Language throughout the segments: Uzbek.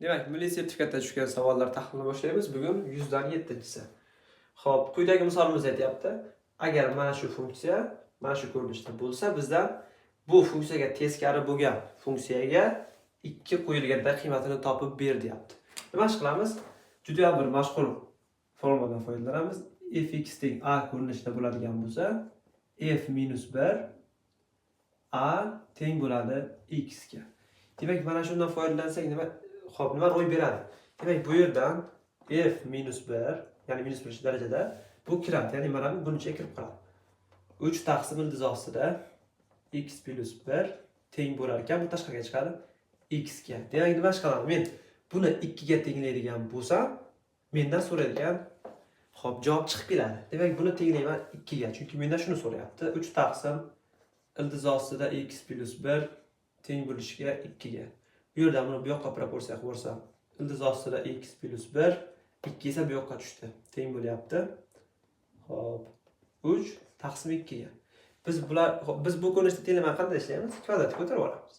Demak, milliy sertifikatda tushgan savollar tahlilini boshlaymiz. Bugun 100 dan 7-si. Xo'p, quyidagi misolimiz aytyapti. Agar mana shu funksiya mana shu ko'rinishda bo'lsa, bizdan bu funksiyaga teskari bo'lgan funksiyaga 2 qo'yilganda qiymatini topib ber deyapti. Nima ish qilamiz? Juda bir mashhur formuladan foydalanamiz. Fx teng a ko'rinishida bo'ladigan bo'lsa, f minus 1 a teng bo'ladi x ga. Demak, mana shundan foydalansak nima ro'y beradi? Demak, bu yerdan f minus 1, ya'ni minus 1 darajada bu kiradi, ya'ni mana bu buncha kirib qoladi. 3 taqsim ildiz ostida x plus 1 teng bo'lar ekan, bu tashqariga chiqadi x ga. Demak, nima ish qilaman? Men buni 2 ga tenglaydigan bo'lsam, mendan so'raydigan xo'p, javob chiqib keladi. Demak, buni tenglayman 2 ga, chunki mendan shuni so'rayapti. 3 taqsim ildiz ostida x plus 1 teng bo'lishiga 2 ga. Bu yerdan buni bu yoqqa proporsiya qilib ko'rsam, ildiz ostida x plus 1, 2 esa bu yoqqa tushdi. Teng bo'lyapti. Xo'p, 3 taqsim 2 ga. Biz bu ko'rinishda tenglamani qanday ishlaymiz? Kvadratga ko'tarib olamiz.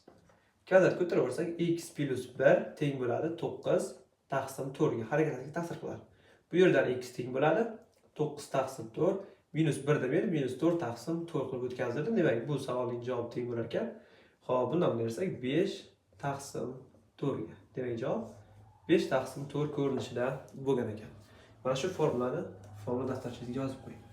Kvadrat ko'tarib olsak, x plus 1 teng bo'ladi 9 taqsim 4 ga. Harakatga ta'sir qiladi. Bu yerdan x teng bo'ladi 9 taqsim 4 minus 1 da men minus 4 taqsim 4 qilib o'tkazdirdim. Demak, bu savolning javobi teng bo'lar ekan. Xo'p, bundan bersak 5 taqsim 4 ga. Demak, javob 5 taqsim 4 ko'rinishida bo'lgan ekan. Mana shu formula daftarchangizga yozib qo'ying.